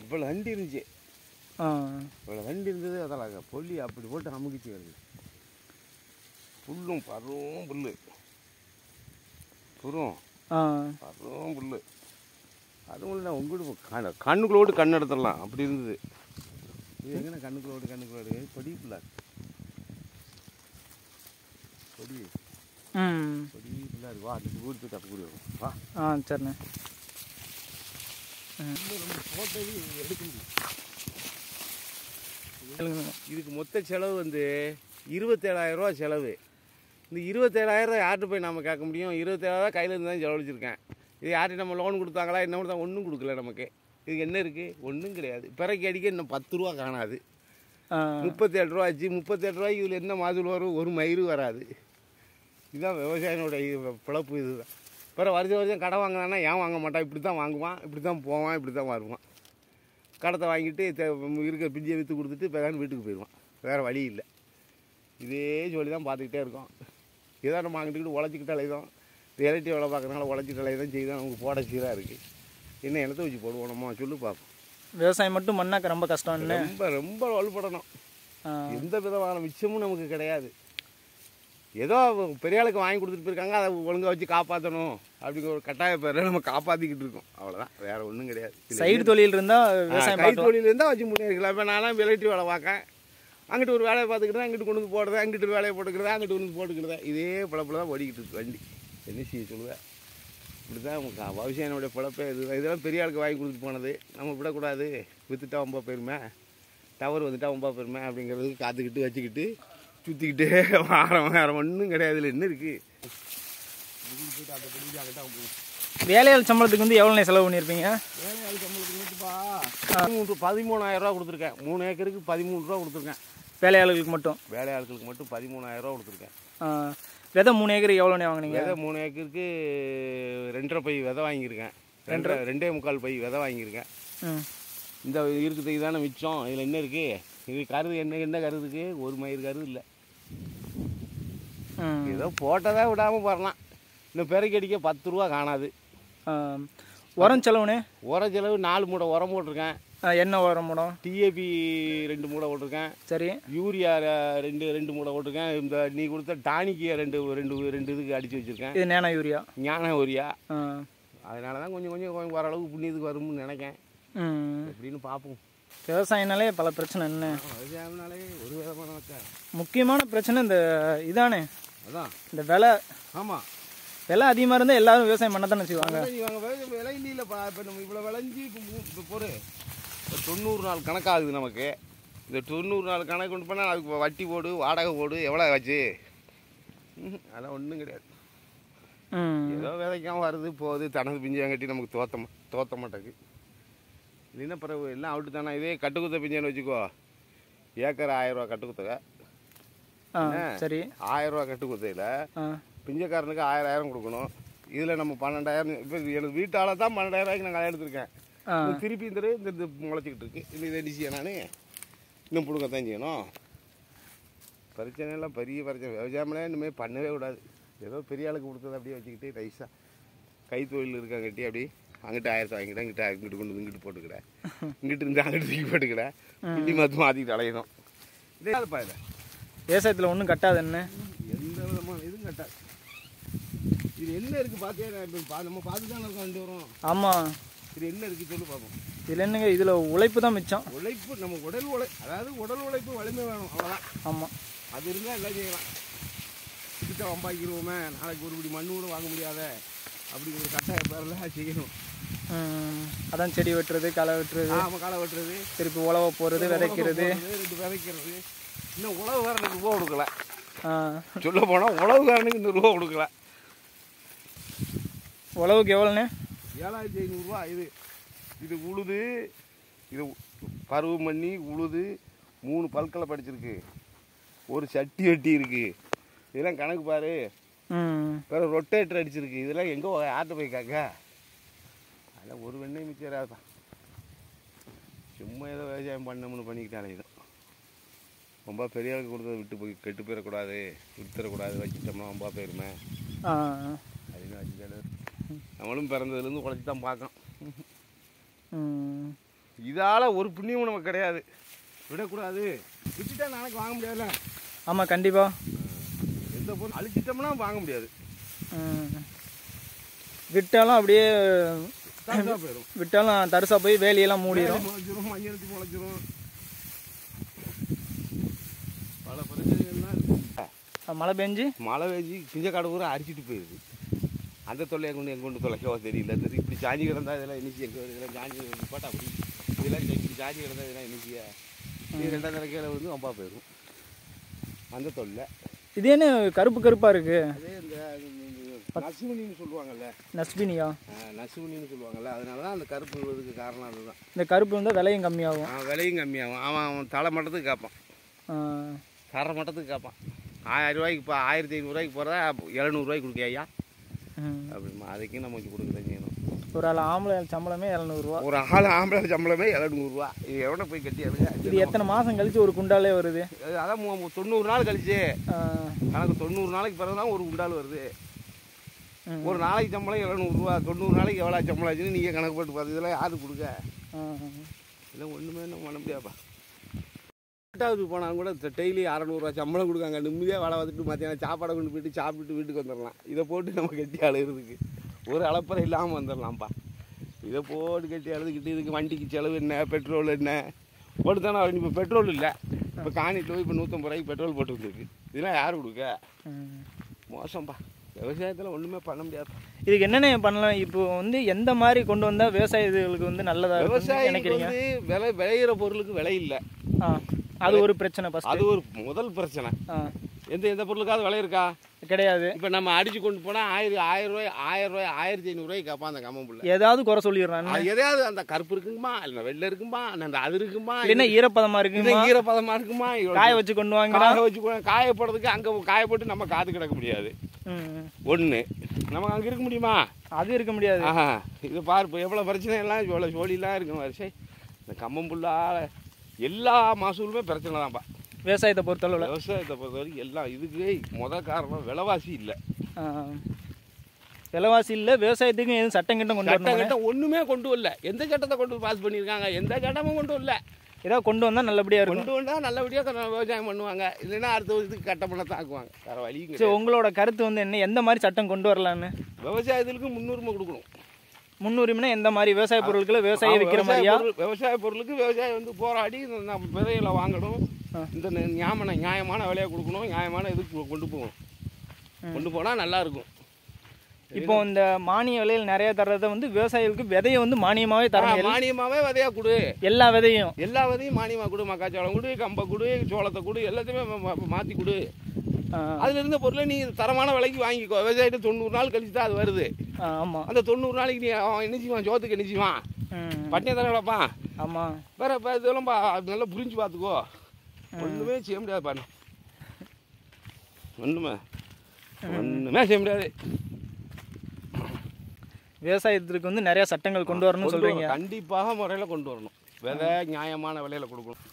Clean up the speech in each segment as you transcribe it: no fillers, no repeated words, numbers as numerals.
இவ்வளோ வண்டி இருந்துச்சு. இவ்வளோ வண்டி இருந்தது. அதெல்லாம் பொல்லி அப்படி போட்டு அமுக்கிச்சு வருது. புல்லும் பருவம் புல் புறம் பருவம் புல். அதுவும் இல்லை உங்களுக்கு கண்ணுக்குள்ளோடு கண் எடுத்துடலாம் அப்படி இருந்தது. இது எங்கன்னா கண்ணுக்குள்ளோடு பொடி புல்லா பொடி பொடி புல்லா இருக்கு. வா அந்த ஊர் போய் கட்ட முடியும். வா சரிண்ணே. ரொம்ப போட்டது எடுக்க முடியும். இதுக்கு மொத்த செலவு வந்து 27,000 ரூபா செலவு. இந்த 27,000 யார்கிட்ட போய் நம்ம கேட்க முடியும்? 27,000 கையில் இருந்து தான் செலவழிச்சிருக்கேன். இது யார்கிட்ட நம்ம லோன் கொடுத்தாங்களா என்ன கொடுத்தா? ஒன்றும் கொடுக்கல நமக்கு. இதுக்கு என்ன இருக்குது? ஒன்றும் கிடையாது. பிறகு அடிக்க இன்னும் 10 ரூபா காணாது. 37 ரூபா ஆச்சு. 37 ரூபாய்க்கு இதில் என்ன மாதூல் வரும்? ஒரு மயிறு வராது. இதுதான் விவசாயினோட பிழப்பு. இதுதான். பிறகு வருஷம் கடை வாங்கினான்னா ஏன் வாங்க மாட்டான்? இப்படி தான் வாங்குவான், இப்படி தான் போவான், இப்படி தான் வருவான். கடத்தை வாங்கிட்டு இருக்கிற பிஞ்சியை விற்று கொடுத்துட்டு பேசான்னு வீட்டுக்கு போயிடுவான். வேறு வழி இல்லை. இதே சொல்லி தான் பார்த்துக்கிட்டே இருக்கோம். இதான் நம்ம வாங்கிட்டுக்கிட்டு உழைச்சிக்கிட்டு அலைதான். எலக்ட்ரி வேலை பார்க்குறதுனால உழைச்சிட்டு அலைதான் செய்தான். நமக்கு போட சீராக இருக்குது. என்ன இடத்த வச்சு போடுவோம் நம்ம? சொல்லி பார்ப்போம். விவசாயம் மட்டும் பண்ணாக்க ரொம்ப கஷ்டம். ரொம்ப ரொம்ப வலுப்படணும். எந்த விதமான மிச்சமும் நமக்கு கிடையாது. ஏதோ பெரிய ஆளுக்கு வாங்கி கொடுத்துட்டு போயிருக்காங்க, அதை ஒழுங்காக வச்சு காப்பாற்றணும் அப்படிங்கிற ஒரு கட்டாய பேரில் நம்ம காப்பாற்றிக்கிட்டு இருக்கோம். அவ்வளோதான், வேறு ஒன்றும் கிடையாது. சைடு தொழில் இருந்தால் விவசாயம் கை தொழில் இருந்தால் வச்சு முன்னேறிக்கலாம். இப்போ நானும் எலக்ட்ரி வேலை பார்க்கேன். அங்கிட்டு ஒரு வேலையை பார்த்துக்கிட்டு தான் அங்கிட்டு கொண்டு வந்து போடுறேன், அங்கிட்டு வேலையை போட்டுக்கிறதா, அங்கிட்டு கொண்டு வந்து போட்டுக்கிறதா. இதே பிழப்பில் தான் ஓடிக்கிட்டு இருக்கு வண்டி. என்ன செய்ய சொல்லுவேன்? இப்படி தான் விவசாயினுடைய பிழப்பே. இதெல்லாம் பெரிய ஆளுக்கு வாங்கி கொடுத்துட்டு போனது. நம்ம விடக்கூடாது. விற்றுட்டா ரொம்ப பெருமை, டவர் வந்துட்டா ரொம்ப பெருமை அப்படிங்கிறதுக்கு காத்துக்கிட்டு வச்சுக்கிட்டு சுற்றிக்கிட்டே வேறு ஒன்றும் கிடையாது. இல்லை என்ன இருக்குது? வேலையாள் சம்பளத்துக்கு வந்து எவ்வளோ செலவு பண்ணியிருப்பீங்க? வேலையாள் சம்பளத்துக்கு வந்துப்பா 13,000 ரூபா கொடுத்துருக்கேன். 3 ஏக்கருக்கு 13 ரூபா கொடுத்துருக்கேன். வேலையாளுக்கு மட்டும்? வேலையாளுக்கு மட்டும் 13,000 ரூபா கொடுத்துருக்கேன். விதை 3 ஏக்கருக்கு எவ்வளோண்ணே வாங்கினீங்க? விதை 3 ஏக்கருக்கு 2.5 பை விதை வாங்கியிருக்கேன். 2.25 பை விதை வாங்கியிருக்கேன். இந்த இருக்குது இதுதானே மிச்சம். இதில் என்ன இருக்குது? இது கருது என்ன கருதுக்கு? ஒரு மயிர் கருது இல்லை. ஏதோ போட்டதா விடாமல் போடலாம். இன்னும் பெருக்கி அடிக்க 10 ரூபா காணாது. உரம் செலவுண்ணே? உரம் செலவு 4 மூடை உரம் போட்டிருக்கேன். என்ன உரம் மூடம்? டிஏபி 2 மூடை போட்டிருக்கேன். சரி. யூரியா 2 மூடை போட்டிருக்கேன். இந்த நீ கொடுத்த டானிக்கு 2 இதுக்கு அடித்து வச்சுருக்கேன். இது ஞான யூரியா? ஞான யூரியா. அதனால தான் கொஞ்சம் ஓரளவுக்கு புண்ணியத்துக்கு வரும்னு நினைக்கேன். எப்படின்னு பார்ப்போம். விவசாயம்னாலே பல பிரச்சனை. என்ன விவசாயம்னாலே ஒரு விதமான முக்கியமான பிரச்சனை இந்த இதானே. அதான் இந்த விலை. ஆமாம், விலை அதிகமாக இருந்தால் எல்லாரும் விவசாயம் பண்ண தானே செய்வாங்க. விலை இல்லைப்பா. இப்போ நம்ம இவ்வளோ விளைஞ்சி இப்போ போகிற 90 நாள் கணக்காகுது நமக்கு. இந்த 90 நாள் கணக்கு கொண்டு போனால் அதுக்கு வட்டி போடு, வாடகை போடு, எவ்வளோ ஆச்சு? அதெல்லாம் ஒன்றும் கிடையாது. ஏதோ விதைக்காம வருது போகுது. தனது பிஞ்சம் கட்டி நமக்கு தோத்த மாட்டேங்குது. இல்லைன்னா பிறகு எல்லாம் அவுட்டு தானே. இதே கட்டுக்குத்த பிஞ்சன்னு வச்சுக்கோ. ஏக்கர் 1000 ரூபா கட்டுக்குத்தகை. சரி. 1000 ரூபா கட்டுக்குத்தையில் பிஞ்சக்காரனுக்கு 1000 கொடுக்கணும். இதில் நம்ம 12,000. இப்போ எனக்கு வீட்டால் தான் 12,000 ரூபாய்க்கு நான் களை எடுத்திருக்கேன். திருப்பி இந்த முளைச்சிக்கிட்டு இருக்கு. இதை என்ன செய்ய? நான் இன்னும் பிடுங்கத்தான் செய்யணும். பிரச்சனைலாம் பெரிய பிரச்சனை. விவசாயம்லாம் இனிமேல் பண்ணவே கூடாது. ஏதோ பெரிய ஆளுக்கு கொடுத்தது அப்படியே வச்சுக்கிட்டு ரைஸாக கைத்தொழில் இருக்காங்கட்டி அப்படி அங்கிட்ட 1000 வாங்கிட்டேன், இங்கிட்டு கொண்டு வந்து இங்கிட்டு போட்டுக்கிறேன், இங்கிட்டு இருந்து அங்கிட்டு தூக்கி போட்டுக்கிறேன். பிள்ளி மாற்றிக்கிட்டு அலையணும். இதே அதுப்பா. இதை விவசாயத்தில் ஒன்றும் கட்டாது. என்ன எந்த விதமான இதுவும் கட்டாது. இது என்ன இருக்குது பார்த்தியா? இப்போ நம்ம பார்த்து தான் இருக்கோம் 2 வரும். ஆமாம். இது என்ன இருக்குது சொல்லி பார்ப்போம். இதில் என்னங்க? இதில் உழைப்பு தான் மிச்சம். உழைப்பு நம்ம அதாவது உடல் உழைப்பு வலிமை வேணும், அவ்வளோதான். ஆமாம், அது இருந்தால் எல்லாம் செய்யலாம். கிட்ட வம்பாக்கிடுவோமே, நாளைக்கு ஒரு இப்படி மண்ணு கூட வாங்க முடியாத அப்படிங்கிற கட்டாய பேரெல்லாம் செய்யணும். அதான் செடி வெட்டுறது, களை வெட்டுறது. ஆமாம், களை வெட்டுறது, திருப்பி உழவை போடுறது, விதைக்கிறது. விதைக்கிறது. இன்னும் உழவுக்காரனுக்கு ரூபா கொடுக்கல. சொல்ல போனால் உழவுக்காரனுக்கு இன்னும் ரூபா கொடுக்கல. உழவுக்கு எவ்வளோண்ணே? 7,500 ரூபா. இது உழுது, இது பருவம் பண்ணி உழுது 3 பல்களை படிச்சிருக்கு, ஒரு சட்டி வெட்டி இருக்கு. இதெல்லாம் கணக்கு பாரு. வேறு ரொட்டேட்டர் அடிச்சிருக்கு. இதெல்லாம் எங்கே யார்கிட்ட போய் கேட்க? அதெல்லாம் ஒரு வெண்ணெய் மிச்சராது தான். சும்மா ஏதோ விவசாயம் பண்ணணும்னு பண்ணிக்கிட்டாலே இதுதான். ரொம்ப பெரிய ஆளுக்கு கொடுத்ததை விட்டு போய் கெட்டு போயிடக்கூடாது, விட்டுறக்கூடாது, வச்சுட்டோம்னா ரொம்ப போயிருமே அப்படின்னு வச்சுக்காது. நம்மளும் பிறந்ததுலேருந்து உழைச்சி தான் பார்க்கோம். இதால் ஒரு புண்ணியமும் நமக்கு கிடையாது. விடக்கூடாது. விட்டுட்டா நாளைக்கு வாங்க முடியாதுல்ல. ஆமாம் கண்டிப்பாக. எந்த பொருள் அழிச்சிட்டோம்னா வாங்க முடியாது. விட்டாலும் அப்படியே போயிடும். விட்டாலும் தரிசா போய் வேலையெல்லாம் மூடிடும். முளைச்சிரும், மஞ்சள் முளைச்சிரும், பல பிரச்சனைகள்லாம் இருக்கு. மழை பெஞ்சு பிஞ்சக்காடு பூரா அரிச்சிட்டு போயிடுது. அந்த தொல்லையை கொண்டு எங்கே கொண்டு தொலைக்கவோ தெரியல. இப்படி சாஞ்சி கிடந்தா இதெல்லாம் இன்னைக்கு எங்கே இதெல்லாம் சாஞ்சி போட்டா அப்படி இதெல்லாம் இப்படி சாஞ்சி கிடந்தா இதெல்லாம் இன்னைக்கு இது 2ஆம் தலைக்கையில் வந்து ரொம்ப போயிடும் அந்த தொல்லை. இது என்ன கருப்பு கருப்பாக இருக்குது? அதே இந்த நசுமணின்னு சொல்லுவாங்கல்ல. நஸ்பினியா? நசுமணின்னு சொல்லுவாங்கல்ல. அதனால தான் அந்த கருப்பு இதுக்கு காரணம் அதுதான். இந்த கருப்பு வந்து விலையும் கம்மியாகும். விலையும் கம்மியாகும். அவன் தலை மட்டத்துக்கு கேட்பான், தர மட்டத்துக்கு கேட்பான். 1000 ரூபாய்க்கு இப்போ 1500 போகிறதா 700 கொடுக்க ஐயா அப்படிமா. அதுக்கு நம்ம கொடுக்குறத செய்யணும். ஒரு ஆள் ஆம்பளை சம்பளமே 700 ஒரு ஆள் ஆம்பளை சம்பளமே 700 இது எவ்வளோ போய் கட்டி அழுங்க. இது எத்தனை மாதம் கழிச்சு ஒரு குண்டாலே வருது? அதான் 90 நாள் கழிச்சு கணக்கு. 90 நாளைக்கு பிறகு தான் ஒரு குண்டால் வருது. ஒரு நாளைக்கு சம்பளம் 700, 90 நாளைக்கு எவ்வளோ சம்பளம் ஆச்சுன்னு நீங்கள் கணக்கு போட்டு பார்த்து இதெல்லாம் யாரு கொடுக்க? இதெல்லாம் ஒன்றுமே நம்ம பண்ண முடியாப்பா. 8வது போனால் கூட டெய்லி 600 சம்பளம் கொடுக்காங்க. நிம்மதியாக வேலை பார்த்துட்டு மத்தியானம் சாப்பாடை கொண்டு போயிட்டு சாப்பிட்டுட்டு வீட்டுக்கு வந்துடலாம். இதை போட்டு நம்ம கட்டி அழுகிறதுக்கு ஒரு அளப்பறை இல்லாமல் வந்துடலாம்ப்பா. இதை போட்டு கட்டி அழுதுகிட்டு இதுக்கு வண்டிக்கு செலவு என்ன, பெட்ரோல் என்ன போட்டு தானே. இப்போ பெட்ரோல் இல்லை. இப்போ காணிட்டு போய் இப்போ 150 ரூபாய்க்கு பெட்ரோல் போட்டு வந்துருக்கு. இதெல்லாம் யார் கொடுக்க? மோசம்ப்பா. விவசாயத்தில் ஒன்றுமே பண்ண முடியாது. இதுக்கு என்னென்ன பண்ணலாம்? இப்போ வந்து எந்த மாதிரி கொண்டு வந்தால் விவசாயிகளுக்கு வந்து நல்லதாக விவசாயம் நினைக்கிறீங்க? விளையிற பொருளுக்கு விலை இல்லை. அது ஒரு பிரச்சனை. அது ஒரு முதல் பிரச்சனை. எந்த பொருளுக்காவது விலை இருக்கா? கிடையாது. இப்போ நம்ம அடிச்சு கொண்டு போனால் 1000 ரூபாய் 1500 ரூபாய்க்கு கேட்பான் அந்த கம்மம்புள்ள. ஏதாவது குறை சொல்லிடுறான். எதையாவது அந்த கருப்பு இருக்குமா, இல்லை வெள்ளை இருக்குமா, அந்த அது இருக்குமா, என்ன ஈரப்பதமா இருக்குமா, ஈரப்பதமா இருக்குமா, காய வச்சு கொண்டு வாங்க. காய போடுறதுக்கு அங்கே காய போட்டு நம்ம காத்து கிடக்க முடியாது. ஒன்று நமக்கு அங்கே இருக்க முடியுமா? அது இருக்க முடியாது. இது பார்ப்போம் எவ்வளோ பிரச்சனை எல்லாம் இவ்வளோ சோழிலாம் இருக்கும் வரிசை. இந்த கம்மம்புள்ளால் எல்லா மகசூலுமே பிரச்சனை தான்ப்பா. விவசாயத்தை பொறுத்தளவில் வரைக்கும் எல்லாம் இதுக்கு முதல் காரணம் விலைவாசி இல்லை. விலைவாசி இல்லை. விவசாயத்துக்கு எதுவும் சட்டம் கிட்டம் ஒன்றுமே கொண்டு வரல. எந்த சட்டத்தை கொண்டு பாஸ் பண்ணியிருக்காங்க? எந்த சட்டமும் கொண்டு வரல. ஏதாவது கொண்டு வந்தால் நல்லபடியாக கொண்டு வந்தால் நல்லபடியாக விவசாயம் வருவாங்க. இல்லைன்னா அடுத்த வருஷத்துக்கு கட்ட பண்ண தாக்குவாங்க. வேறு வழி. சரி, உங்களோட கருத்து வந்து என்ன? எந்த மாதிரி சட்டம் கொண்டு வரலான்னு? விவசாயத்துக்கு முன்னுரிமை கொடுக்கணும். முன்னுரிமைனா எந்த மாதிரி? விவசாய பொருட்களை விவசாயம் விற்கிற மாதிரியா? விவசாய பொருளுக்கு விவசாயம் வந்து போராடி நம்ம விதைகளை வாங்கணும். இந்த நியாயமான விலையை கொடுக்கணும். நியாயமான இதுக்கு கொண்டு போகணும். கொண்டு போனால் நல்லா இருக்கும். இப்போ இந்த மானிய விலையில் நிறைய தர்றதை வந்து விவசாயிகளுக்கு விதையை வந்து மானியமாகவே தராங்க. மானியமாகவே விதையா கொடு. எல்லா விதையும் மானியமாக கொடு. மக்காச்சோளம் கொடு, கம்பை கொடு, சோளத்தை கொடு, எல்லாத்தையுமே மாற்றி கொடு. அதுல இருந்த பொருளை நீ தரமான விலைக்கு வாங்கிக்கோ. விவசாயிட்டு 90 நாள் கழிச்சு தான் அது வருது. ஆமா. அந்த 90 நாளைக்கு நீ அவன் என்ன செய்வான்? சோத்துக்கு என்ன செய்வான்? பட்டினியை தானே கிடப்பான். ஆமா. வேற இதெல்லாம் நல்லா புரிஞ்சு பார்த்துக்கோ. ஒன்றுமே செய்ய முடியாது பாரு. ஒன்றுமே செய்ய முடியாது. விவசாயத்திற்கு வந்து நிறைய சட்டங்கள் கொண்டு வரணும்னு சொல்றீங்க. கண்டிப்பாக முறையில் கொண்டு வரணும். விதை நியாயமான விலையில கொடுக்கணும்.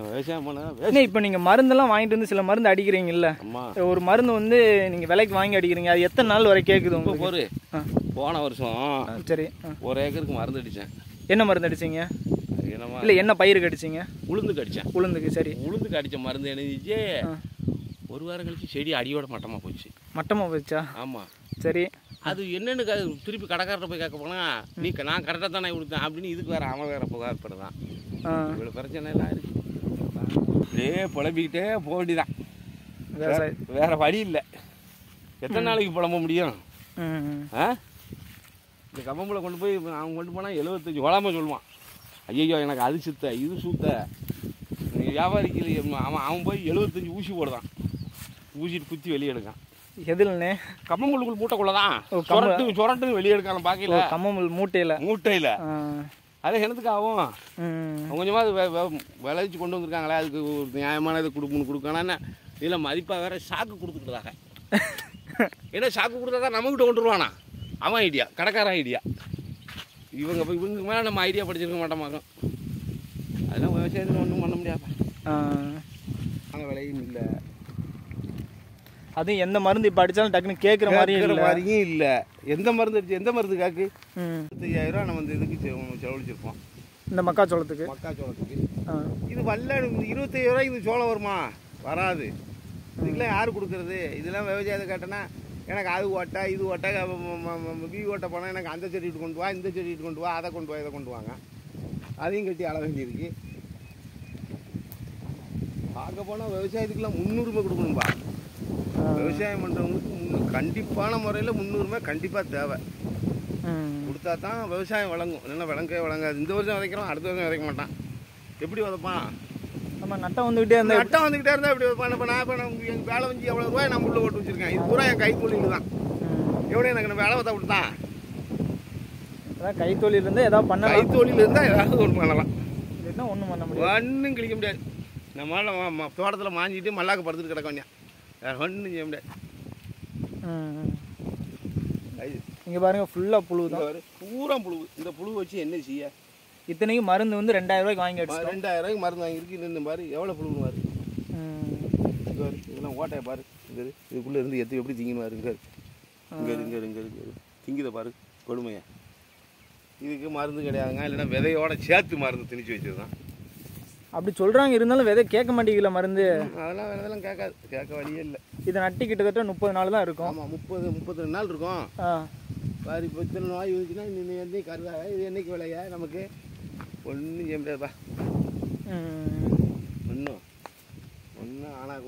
விவசாயம் பண்ண. இப்போ நீங்கள் மருந்தெல்லாம் வாங்கிட்டு வந்து சில மருந்து அடிக்கிறீங்கல்ல, ஒரு மருந்து வந்து நீங்கள் விலைக்கு வாங்கி அடிக்கிறீங்க, அது எத்தனை நாள் வரை கேட்குது உங்களுக்கு? போன வருஷம் சரி 1 ஏக்கருக்கு மருந்து அடித்தேன். என்ன மருந்து அடிச்சிங்க? இல்லை என்ன பயிருக்கு அடிச்சிங்க? உளுந்துக்கு அடித்தேன். உளுந்துக்கு. சரி. உளுந்துக்கு அடித்த மருந்து எழுதிச்சு. 1 வாரம் கழிச்சு செடி அடியோட மட்டமாக போச்சு. மட்டமாக போச்சா? ஆமாம். சரி. அது என்னென்னு திருப்பி கடைக்காரர்கிட்ட போய் கேட்க போனால் நீ நான் கரெக்டாக தானே கொடுத்தேன் அப்படின்னு இதுக்கு வேறு அவன் வேறு புகார்படுதான். இவ்வளோ பிரச்சனை எல்லாம் இருக்கு. அப்படியே புலம்பிக்கிட்டே போக வேண்டியதான். வேற வழி இல்லை. எத்தனை நாளைக்கு புலம்ப முடியும்? இந்த கம்பம்புல கொண்டு போய் அவன் கொண்டு போனால் 75 உழாம சொல்லுவான். ஐயோ எனக்கு அது சுத்த இது சுத்த. வியாபாரிக்கு அவன் போய் 75 ஊசி போடுதான். ஊசிட்டு குத்தி வெளியே எடுக்கான். எதுலண்ணே? கம்மம்புல்லுக்குள் மூட்டைக்குள்ளதான் சொரட்டு வெளியே எடுக்கலாம். பார்க்கல கம்மம்புல் மூட்டையில் அது என்னத்துக்கு ஆகும்? கொஞ்சமாக விளைச்சி கொண்டு வந்திருக்காங்களே, அதுக்கு ஒரு நியாயமான இது கொடுக்கணும்னு இதில் மதிப்பாக வேற சாக்கு கொடுத்துக்கிட்டதாக. ஏன்னா சாக்கு கொடுத்தா நம்மகிட்ட கொண்டு வருவானா? அவன் ஐடியா, கடைக்காரன் ஐடியா. இவங்க மேலே நம்ம ஐடியா படிச்சிருக்க மாட்டோமாக்கும். அதெல்லாம் விவசாயத்தில் ஒன்றும் பண்ண முடியாது. நாங்கள் விலையும் இல்லை. அதுவும் எந்த மருந்து இப்போ அடித்தாலும் டக்குன்னு கேட்குற மாதிரியும் இல்லை. எந்த மருந்து அடிச்சு எந்த மருந்து காக்கு 25,000 ரூபா நம்ம இந்த இதுக்கு செலவழிச்சிருப்போம். இந்த மக்காச்சோளத்துக்கு இது வல்ல 25 ரூபாய்க்கு இந்த சோளம் வருமா? வராது. இதுக்கெல்லாம் யார் கொடுக்குறது? இதெல்லாம் விவசாயத்தை கேட்டேன்னா எனக்கு அது ஓட்டை இது ஓட்டை வீ ஓட்டை போனால் எனக்கு அந்த செடிட்டு கொண்டு வா, இந்த செடிட்டு கொண்டு வா, அதை கொண்டு வா, இதை கொண்டு வாங்க. அதையும் கட்டி அள வேண்டியிருக்கு. பார்க்க போனால் விவசாயத்துக்கெல்லாம் முன்னுரிமை கொடுக்கணும்பா. விவசாயம் பண்ணுறவங்களுக்கு கண்டிப்பான முறையில் முன்னுரிமை கண்டிப்பாக தேவை. கொடுத்தா தான் விவசாயம் வழங்கும். இல்லைன்னா விளங்கவே வழங்காது. இந்த வருஷம் விதைக்கிறோம், அடுத்த வருஷம் விதைக்க மாட்டான். எப்படி விதைப்பான்? நம்ம நட்டம் வந்துக்கிட்டே இருந்தால் எப்படி வைப்பான்? இப்போ நான் எங்கள் வேலை வஞ்சி எவ்வளோ ரூபாய் நான் உள்ள போட்டு வச்சுருக்கேன். இது பூரா என் கைத்தொழில் தான். எவ்வளோ எனக்கு வேலை பார்த்தா விட்டுதான். அதான் கைத்தொழில் இருந்தால் ஏதாவது பண்ணலாம். கைத்தொழில் இருந்தால் ஏதாவது ஒன்று பண்ணலாம். இல்லைன்னா ஒன்றும் பண்ண முடியாது. ஒன்றும் கிழிக்க முடியாது. நம்மளால் தோட்டத்தில் மாஞ்சிட்டு மல்லாக்க படுத்துட்டு கிடக்க வேண்டிய வேறு ஒன்றும் செய்ய முடியாது. இங்கே பாருங்கள் ஃபுல்லாக புழு தான். பூரா புழு. இந்த புழு வச்சு என்ன செய்ய? இத்தனைக்கும் மருந்து வந்து 2000 ரூபாய்க்கு வாங்கி வச்சு 2000 ரூபாய்க்கு மருந்து வாங்கியிருக்கு. இந்த பாரு எவ்வளோ புழுன்னு பாரு. இதெல்லாம் ஓட்டையை பாரு. இங்கே இதுக்குள்ளே இருந்து எத்து எப்படி திங்கின்னு பாரு. இங்கே திங்கித பாரு கொடுமையா. இதுக்கு மருந்து கிடையாதுங்க. இல்லைன்னா விதையோட சேர்த்து மருந்து திணிச்சு வச்சது தான். அப்படி சொல்கிறாங்க. இருந்தாலும் விதை கேட்க மாட்டேங்கல மருந்து. அதெல்லாம் விதைலாம் கேட்காது. கேட்க வழியே இல்லை. இதை நட்டி கிட்டத்தட்ட 30 நாள் தான் இருக்கும். ஆமாம் 32 நாள் இருக்கும். பாரு இப்போ இத்தனை நோய் வந்துச்சுன்னா இன்னும் என்னைக்கு கருதாக இது என்னைக்கு விளையா நமக்கு ஒன்றும் செய்ய முடியாதுப்பா. ஒன்றும் ஆனால்